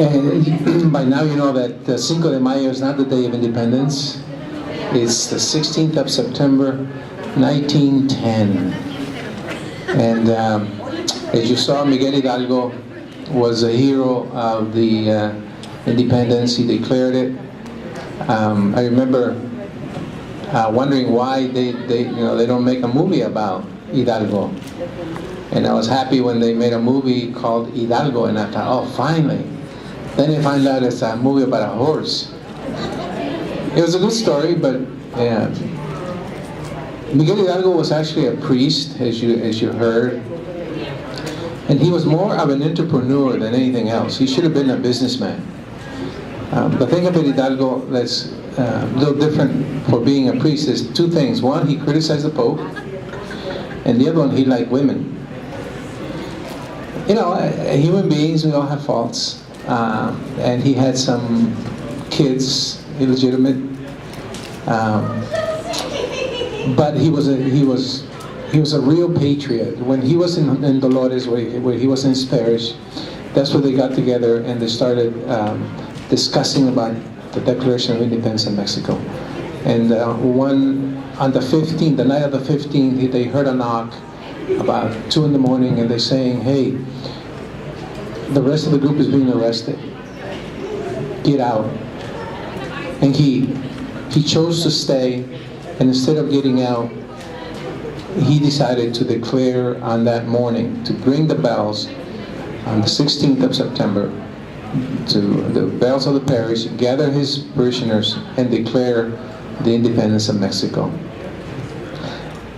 And by now you know that Cinco de Mayo is not the day of independence. It's the 16th of September, 1910. And as you saw, Miguel Hidalgo was a hero of the independence. He declared it. I remember wondering why they don't make a movie about Hidalgo. And I was happy when they made a movie called Hidalgo, and I thought, oh, finally. Then I find out it's a movie about a horse. It was a good story, but yeah. Miguel Hidalgo was actually a priest, as you heard, and he was more of an entrepreneur than anything else. He should have been a businessman. The thing about Hidalgo that's a little different for being a priest is two things. One, he criticized the Pope, and the other one, he liked women. You know, human beings, we all have faults, and he had some kids, illegitimate, but he was a real patriot. When he was in Dolores, where he was in his parish, that's where they got together and they started discussing about the Declaration of Independence in Mexico. And on the 15th, the night of the 15th, they heard a knock about 2 in the morning, and they're saying, hey, the rest of the group is being arrested. Get out. And he chose to stay, and instead of getting out, he decided to declare on that morning, to ring the bells on the 16th of September, to the bells of the parish, gather his parishioners, and declare the independence of Mexico.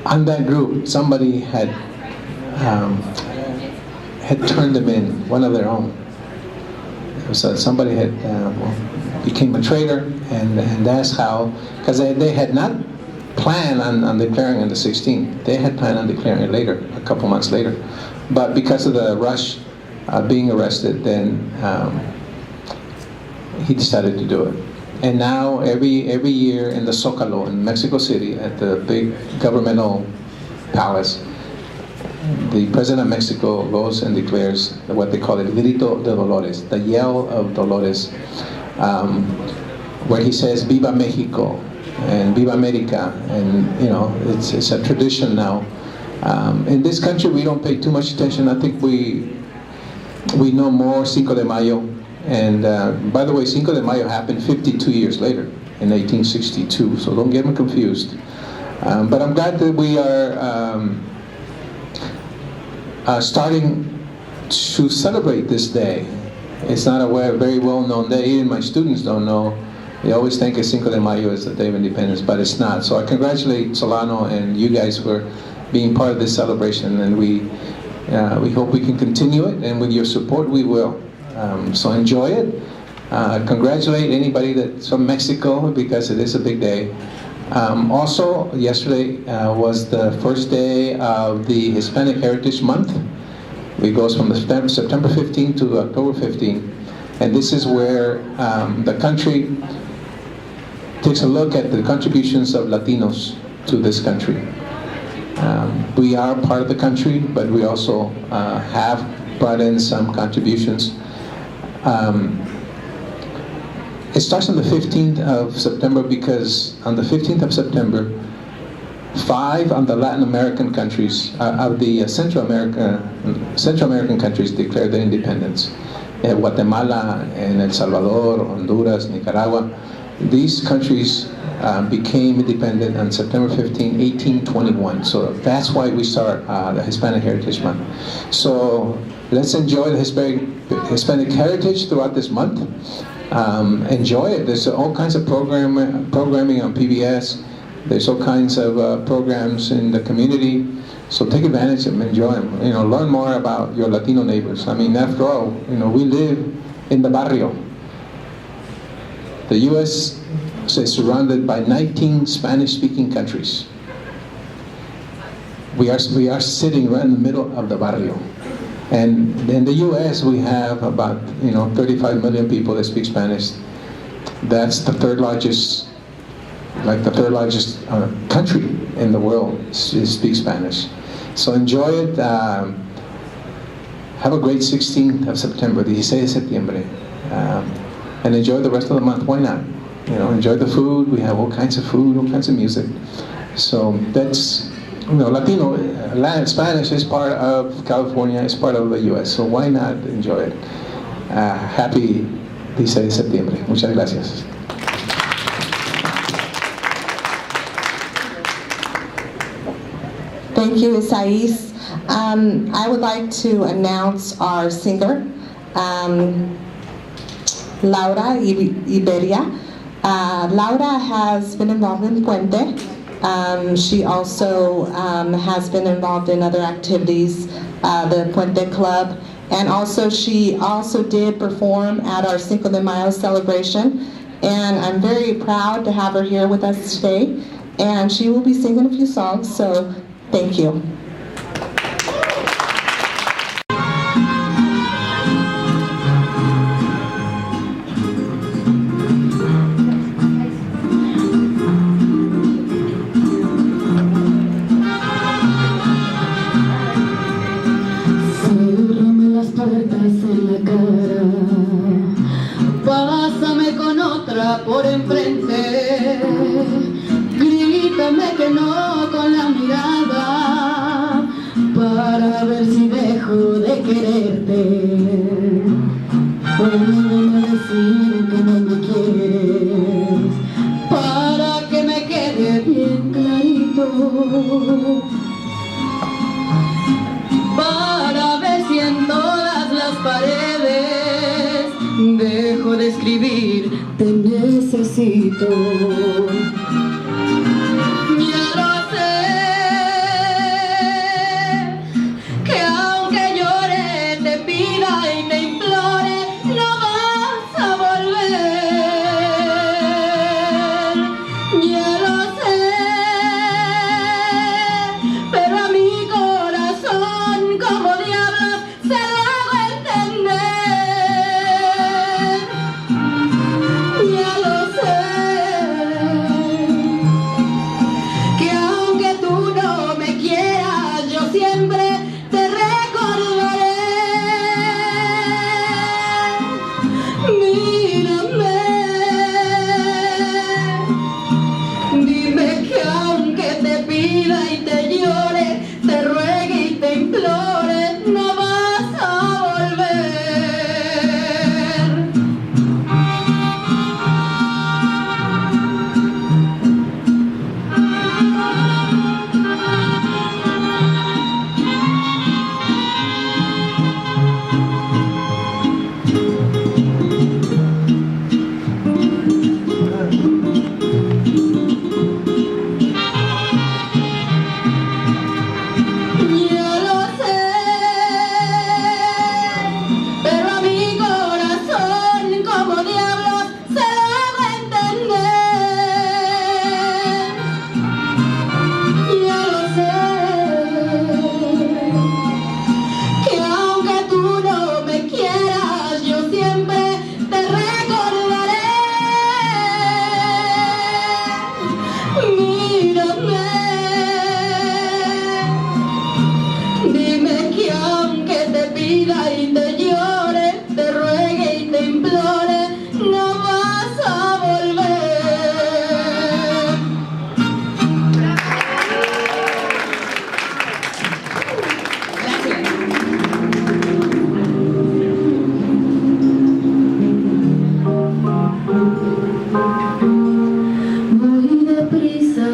On that group, somebody had turned them in, one of their own. So somebody had became a traitor, and that's how, because they had not planned on declaring on the 16th. They had planned on declaring it later, a couple months later. But because of the rush being arrested, then he decided to do it. And now every year in the Zócalo in Mexico City, at the big governmental palace, the President of Mexico goes and declares what they call el grito de Dolores, the yell of Dolores, where he says "Viva Mexico" and "Viva America," and you know it's a tradition now. In this country, we don't pay too much attention. I think we know more Cinco de Mayo. And by the way, Cinco de Mayo happened 52 years later, in 1862, so don't get me confused. But I'm glad that we are starting to celebrate this day. It's not a very well-known day. Even my students don't know. They always think of Cinco de Mayo as the Day of Independence, but it's not. So I congratulate Solano and you guys for being part of this celebration, and we hope we can continue it, and with your support we will. So enjoy it. Congratulate anybody that's from Mexico, because it is a big day. Also, yesterday was the first day of the Hispanic Heritage Month. It goes from September 15 to October 15. And this is where the country takes a look at the contributions of Latinos to this country. We are part of the country, but we also have brought in some contributions. It starts on the 15th of September because on the 15th of September, 5 of the Latin American countries, of the Central American countries declared their independence. Guatemala and El Salvador, Honduras, Nicaragua. These countries became independent on September 15, 1821. So that's why we start the Hispanic Heritage Month. So let's enjoy the Hispanic heritage throughout this month. Enjoy it. There's all kinds of programming on PBS. There's all kinds of programs in the community. So take advantage of them, enjoy them. You know, learn more about your Latino neighbors. I mean, after all, you know, we live in the barrio. The U.S. is surrounded by 19 Spanish-speaking countries. We are sitting right in the middle of the barrio. And in the U.S. we have about 35 million people that speak Spanish. That's the third largest country in the world speaks Spanish. So enjoy it. Have a great 16th of September, 16 de septiembre. and enjoy the rest of the month. Why not? You know, enjoy the food. We have all kinds of food, all kinds of music. So that's, you know, Latino, Latin, Spanish is part of California, it's part of the U.S. So why not enjoy it? Happy 16 de septiembre. Muchas gracias. Thank you, Isaias. I would like to announce our singer, Laura Iberia. Laura has been involved in Puente. She also has been involved in other activities, the Puente Club, and also she also did perform at our Cinco de Mayo celebration. And I'm very proud to have her here with us today. And she will be singing a few songs, so thank you. Pásame con otra por enfrente, grítame que no con la mirada, para ver si dejo de quererte. Vuelve a decir que no me quieres, para que me quede bien clarito, para ver si en todas las paredes dejo de escribir, te necesito. Ya lo sé, que aunque llore, te pida y te implore, no vas a volver. Ya lo sé, pero a mi corazón, como diablos, se lo hago entender. Ya lo sé, que aunque tú no me quieras, yo siempre te recordaré. Mírame, dime que aunque te pida y te llore, te ruegue y te implore, no vas a volver. Ya lo sé, pero a mi corazón, como diablos, se lo hago entender. Ya lo sé, que aunque tú no me quieras, yo siempre te recordaré. Mírame, dime que aunque te pida y te llore, te ruegue y te implore, no vas a volver. Voy deprisa,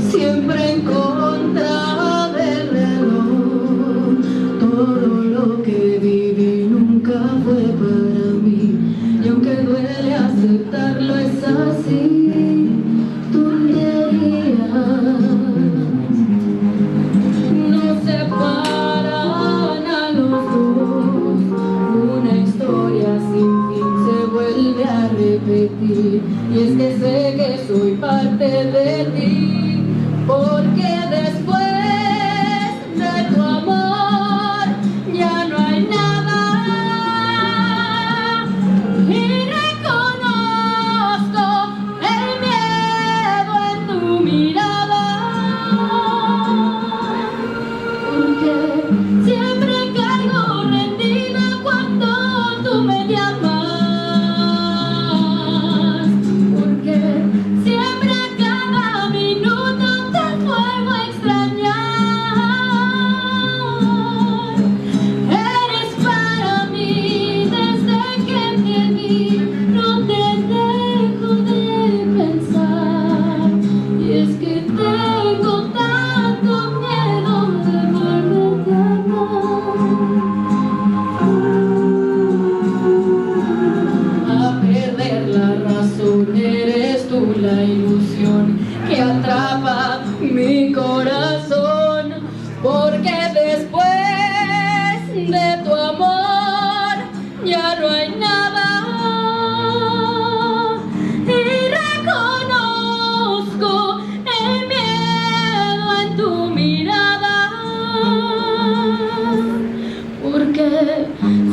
siempre en contra del reloj. Todo lo que viví nunca fue para mí, y aunque duele aceptarlo, es así. Tonterías nos separan a los dos. Una historia sin fin se vuelve a repetir, y es que sé que soy parte de ti, porque después de tu amor ya no hay nada, y reconozco el miedo en tu mirada, porque siempre cargo ilusión que atrapa mi corazón, porque después de tu amor ya no hay nada. Y reconozco el miedo en tu mirada, porque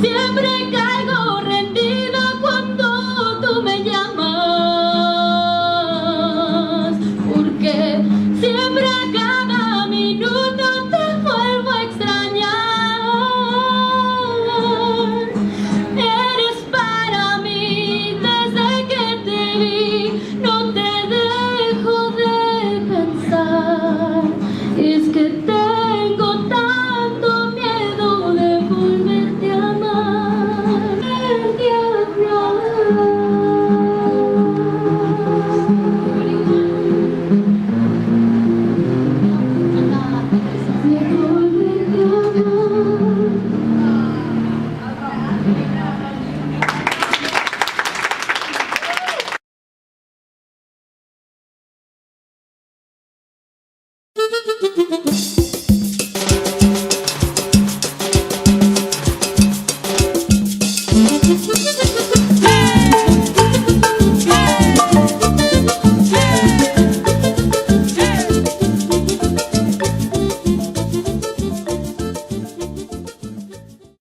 siempre caigo rendida cuando tú me llamas, porque siempre a cada minuto te vuelvo a extrañar. Eres para mí desde que te vi, no te dejo de pensar. Es que tengo tanto miedo de volverte a amar, volverte a amar.